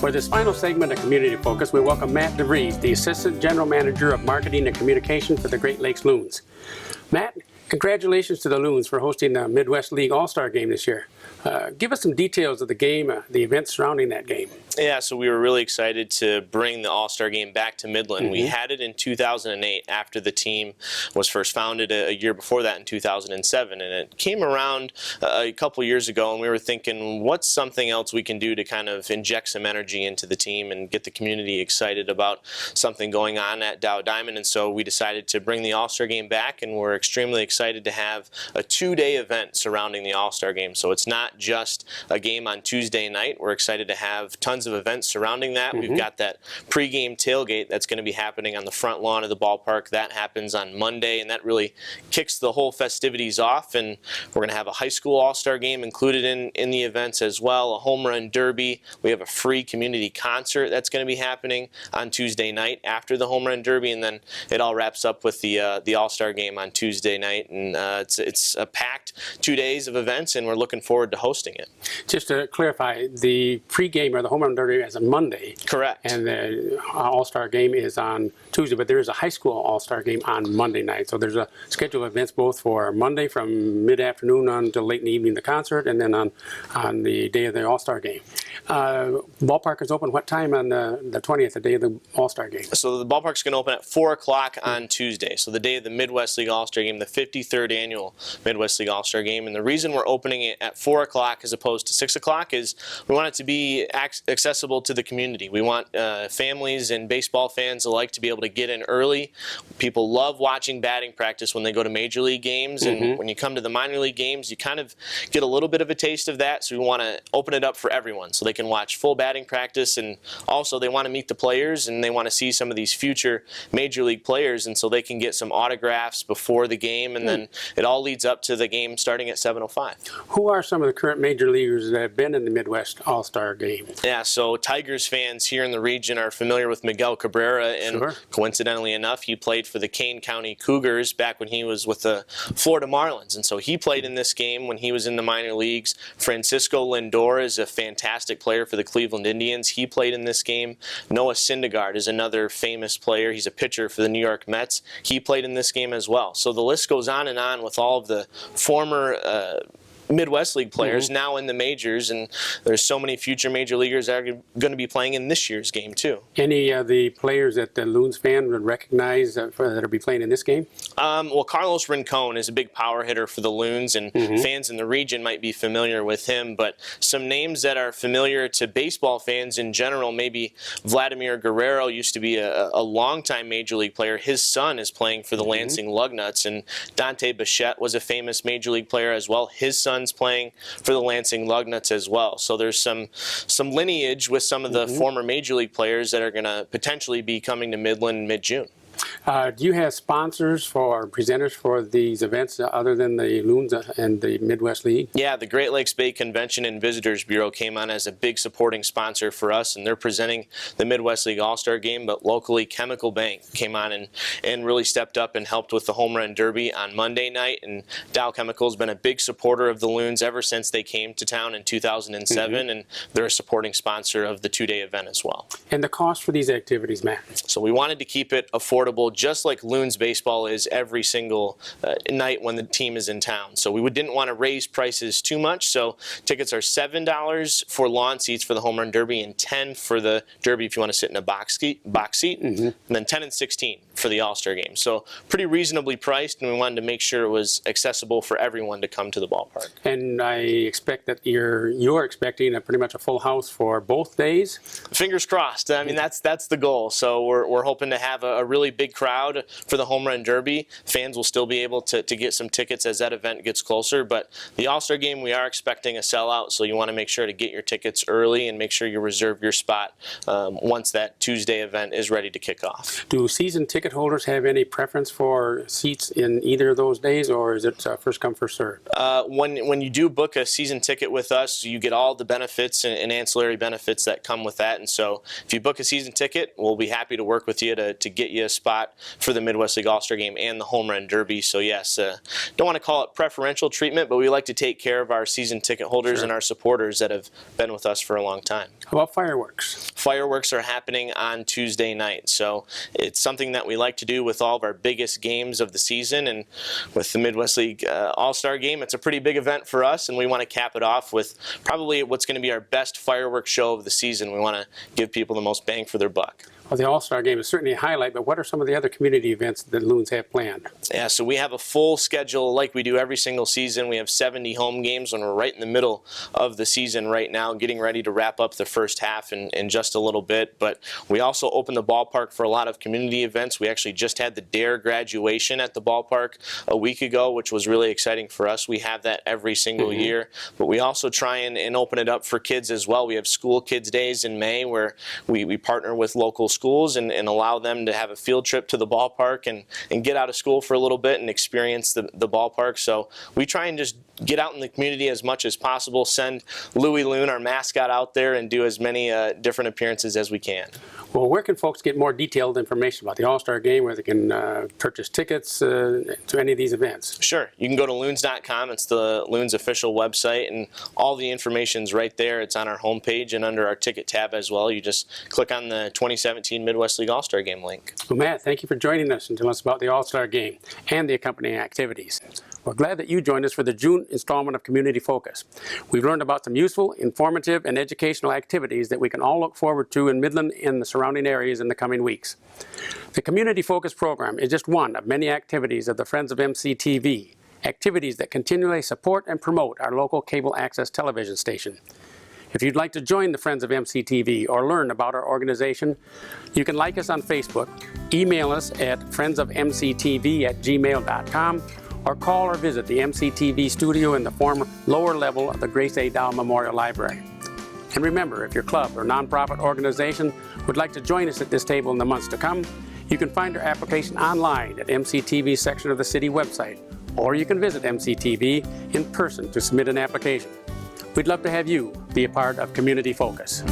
For this final segment of Community Focus, we welcome Matt DeVries, the Assistant General Manager of Marketing and Communication for the Great Lakes Loons. Matt, congratulations to the Loons for hosting the Midwest League All-Star Game this year. Give us some details of the game, the events surrounding that game. Yeah, so we were really excited to bring the All-Star Game back to Midland. We had it in 2008 after the team was first founded a year before that in 2007. And it came around a couple years ago, and we were thinking, what's something else we can do to kind of inject some energy into the team and get the community excited about something going on at Dow Diamond. And so we decided to bring the All-Star Game back, and we're extremely excited to have a two-day event surrounding the All-Star Game. So it's not just a game on Tuesday night. We're excited to have tons of events surrounding that. We've got that pregame tailgate that's going to be happening on the front lawn of the ballpark. That happens on Monday, and that really kicks the whole festivities off. And we're going to have a high school all-star game included in the events as well, a home run derby. We have a free community concert that's going to be happening on Tuesday night after the home run derby, and then it all wraps up with the all-star game on Tuesday night. And it's a packed 2 days of events, and we're looking forward to hosting it. Just to clarify, the pregame or the home run derby is on Monday. Correct. And the All-Star game is on Tuesday, but there is a high school All-Star game on Monday night. So there's a schedule of events both for Monday from mid-afternoon on to late in the evening, the concert, and then on the day of the All-Star game. Ballpark is open what time on the 20th, the day of the All-Star game? So the ballpark's going to open at 4 o'clock on Tuesday, so the day of the Midwest League All-Star Game, the 53rd annual Midwest League All-Star Game. And the reason we're opening it at 4 o'clock as opposed to 6 o'clock is we want it to be accessible to the community. We want families and baseball fans alike to be able to get in early. People love watching batting practice when they go to major league games, and when you come to the minor league games, you kind of get a little bit of a taste of that. So we want to open it up for everyone so they can watch full batting practice, and also they want to meet the players and they want to see some of these future major league players, and so they can get some autographs before the game, and then it all leads up to the game starting at 7:05. Who are some of the current major leaguers that have been in the Midwest All-Star game? Yeah, so Tigers fans here in the region are familiar with Miguel Cabrera, and coincidentally enough, he played for the Kane County Cougars back when he was with the Florida Marlins, and so he played in this game when he was in the minor leagues. Francisco Lindor is a fantastic player for the Cleveland Indians. He played in this game. Noah Syndergaard is another famous player. He's a pitcher for the New York Mets. He played in this game as well. So the list goes on and on with all of the former Midwest League players now in the majors, and there's so many future major leaguers that are going to be playing in this year's game too. Any of the players that the Loons fan would recognize that will be playing in this game? Well, Carlos Rincon is a big power hitter for the Loons, and fans in the region might be familiar with him, but some names that are familiar to baseball fans in general, maybe Vladimir Guerrero used to be a longtime major league player. His son is playing for the Lansing Lugnuts, and Dante Bichette was a famous major league player as well. His son's playing for the Lansing Lugnuts as well. So there's some lineage with some of the former major league players that are going to potentially be coming to Midland mid-June. Do you have sponsors for presenters for these events other than the Loons and the Midwest League? Yeah, the Great Lakes Bay Convention and Visitors Bureau came on as a big supporting sponsor for us, and they're presenting the Midwest League All-Star Game, but locally Chemical Bank came on and really stepped up and helped with the home run derby on Monday night, and Dow Chemical has been a big supporter of the Loons ever since they came to town in 2007, and they're a supporting sponsor of the two-day event as well. And the cost for these activities, Matt? So we wanted to keep it affordable, just like Loons baseball is every single night when the team is in town. So we didn't want to raise prices too much. So tickets are $7 for lawn seats for the home run derby, and $10 for the derby if you want to sit in a box seat, and then $10 and $16 for the All-Star game. So pretty reasonably priced, and we wanted to make sure it was accessible for everyone to come to the ballpark. And I expect that you're expecting pretty much a full house for both days? Fingers crossed. I mean, that's the goal. So we're hoping to have a really big crowd for the home run derby. Fans will still be able to get some tickets as that event gets closer, but the All-Star game, we are expecting a sellout, so you want to make sure to get your tickets early and make sure you reserve your spot once that Tuesday event is ready to kick off. Do season tickets ticket holders have any preference for seats in either of those days, or is it first come, first served? When you do book a season ticket with us, you get all the benefits and ancillary benefits that come with that. And so if you book a season ticket, we'll be happy to work with you to get you a spot for the Midwest League All-Star Game and the Home Run Derby. So yes, don't want to call it preferential treatment, but we like to take care of our season ticket holders and our supporters that have been with us for a long time. How about fireworks? Fireworks are happening on Tuesday night, so it's something that we like to do with all of our biggest games of the season, and with the Midwest League All-Star Game, it's a pretty big event for us, and we want to cap it off with probably what's going to be our best fireworks show of the season. We want to give people the most bang for their buck. Well, the All-Star Game is certainly a highlight, but what are some of the other community events that Loons have planned? Yeah, so we have a full schedule like we do every single season. We have 70 home games, and we're right in the middle of the season right now, getting ready to wrap up the first half in just a little bit. But we also open the ballpark for a lot of community events. We actually just had the DARE graduation at the ballpark a week ago, which was really exciting for us. We have that every single year, but we also try and open it up for kids as well. We have School Kids Days in May where we partner with local schools and allow them to have a field trip to the ballpark and get out of school for a little bit and experience the ballpark. So we try and just get out in the community as much as possible, send Louie Loon, our mascot, out there and do as many different appearances as we can. Well, where can folks get more detailed information about the All-Star Game, where they can purchase tickets to any of these events? Sure. You can go to loons.com. It's the Loons official website, and all the information's right there. It's on our homepage and under our ticket tab as well. You just click on the 2017 Midwest League All-Star Game link. Well, Matt, thank you for joining us and telling us about the All-Star Game and the accompanying activities. We're glad that you joined us for the June installment of Community Focus. We've learned about some useful, informative, and educational activities that we can all look forward to in Midland and the surrounding areas in the coming weeks. The Community Focus program is just one of many activities of the Friends of MCTV, activities that continually support and promote our local cable access television station. If you'd like to join the Friends of MCTV or learn about our organization, you can like us on Facebook, email us at friendsofmctv@gmail.com, or call or visit the MCTV studio in the former lower level of the Grace A. Dow Memorial Library. And remember, if your club or nonprofit organization would like to join us at this table in the months to come, you can find our application online at MCTV's section of the city website, or you can visit MCTV in person to submit an application. We'd love to have you be a part of Community Focus.